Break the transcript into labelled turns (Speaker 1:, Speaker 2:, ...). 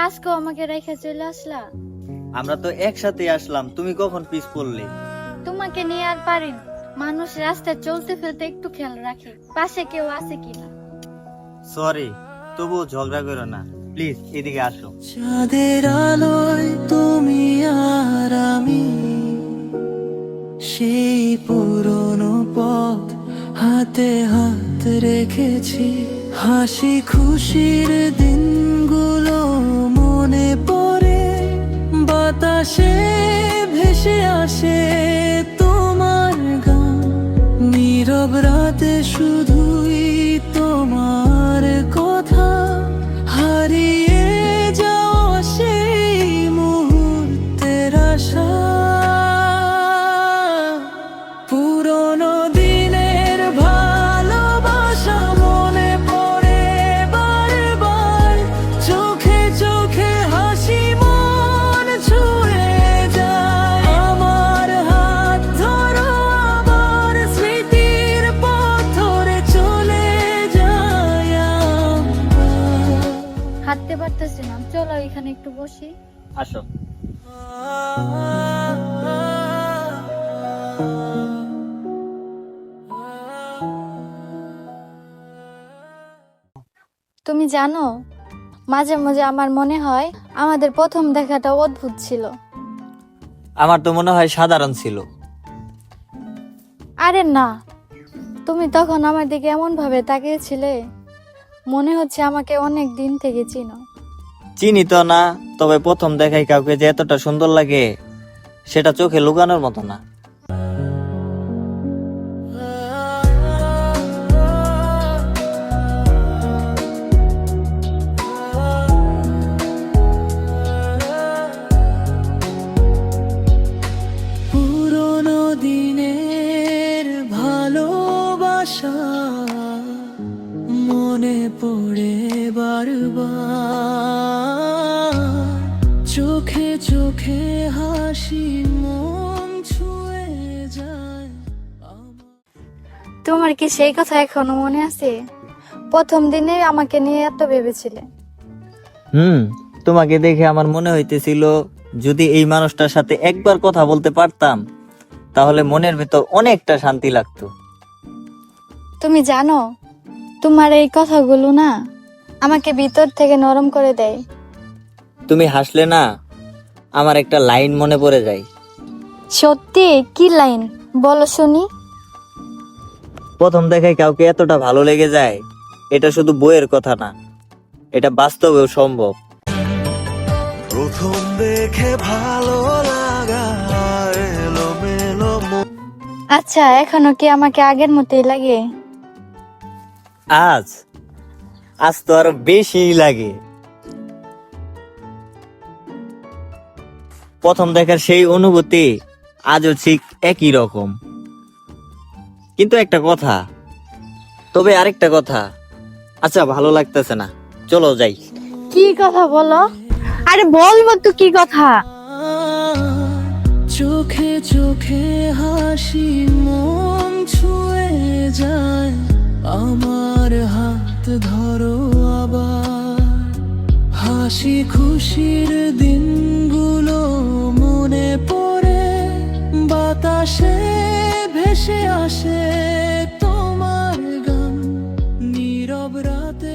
Speaker 1: আজকেও আমাকে রেখে চলে আসলা?
Speaker 2: আমরা তো একসাথে আসলাম, তুমি কখন পিছ পড়লে?
Speaker 1: তোমাকে নিয়ে আর পারি না। মানুষ রাস্তায় চলতে ফেলতে একটু খেয়াল রাখে পাশে কেউ আছে কিনা।
Speaker 2: সরি, তবুও ঝগড়া করো না, প্লিজ এদিকে আসো।
Speaker 3: চাঁদের আলোয় তুমি আর আমি, সেই পুরনো পথ হাতে হাত রেখেছি। হাসি খুশির দিনগুলো মনে পড়ে, বাতাসে ভেসে আসে তোমার গান। নীরব রাতে শুধুই তোমার কথা, হারিয়ে যাওয়া সেই মুহূর্তের আশা। পুরনো দিনের ভালোবাসা মনে পড়ে বারবার, চোখে চোখে হাসি মন ছুঁয়ে যায়। আমার হাত ধরো, আমার স্মৃতির পথ ধরে চলে যায় আমরা।
Speaker 1: হাঁটতে পারতেছি না, চলো এখানে একটু বসি।
Speaker 2: আসো।
Speaker 1: তুমি জানো, মাঝে মাঝে আমার মনে হয় আমাদের প্রথম দেখাটা অদ্ভুত ছিল।
Speaker 2: আমার তো মনে হয় সাধারণ ছিল।
Speaker 1: আরে না, তুমি তখন আমার দিকে এমন ভাবে তাকিয়েছিলে, মনে হচ্ছে আমাকে অনেক দিন থেকে চিনো।
Speaker 2: চিনি তো না, তবে প্রথম দেখাই কাউকে যে এতটা সুন্দর লাগে সেটা চোখে লুকানোর মতো না।
Speaker 3: পুরনো দিনের ভালোবাসা মনে পড়ে বারবার, চোখে চোখে হাসি মন ছুঁয়ে যায় আমার।
Speaker 1: তোমার কি সেই কথা এখনো মনে আছে? প্রথম দিনে আমাকে নিয়ে এত ভেবেছিলে।
Speaker 2: তোমাকে দেখে আমার মনে হইতেছিল যদি এই মানুষটার সাথে একবার কথা বলতে পারতাম তাহলে মনের ভিতর অনেকটা শান্তি লাগতো।
Speaker 1: তুমি জানো, তোমার এই কথাগুলো না আমাকে ভিতর থেকে নরম করে দেয়।
Speaker 2: তুমি হাসলে না আমার একটা লাইন মনে পড়ে যায়।
Speaker 1: সত্যি? কি লাইন বলো শুনি।
Speaker 2: প্রথম দেখায় কাউকে এতটা ভালো লেগে যায়, এটা শুধু বইয়ের কথা না, এটা বাস্তবেও সম্ভব।
Speaker 3: প্রথম দেখে ভালো লাগা এলোমেলো
Speaker 1: আচ্ছা, এখনো কি আমাকে আগের মতোই লাগে?
Speaker 2: আজ আজ তো আরো বেশি লাগে। প্রথম দেখার সেই অনুভূতি আজও ঠিক একই রকম। কিন্তু একটা কথা, তবে আরেকটা কথা, আচ্ছা ভালো লাগতেছে না, চলো যাই।
Speaker 1: কি কথা বলো? আরে বলবো তো কি কথা।
Speaker 3: চোখে চোখে হাসি মন ছুঁয়ে যায়। আমার হাত ধরো আবার, হাসি খুশির দিনগুলো মনে পড়ে, বাতাসে ভেসে আসে তোমার গান। নীরব রাতে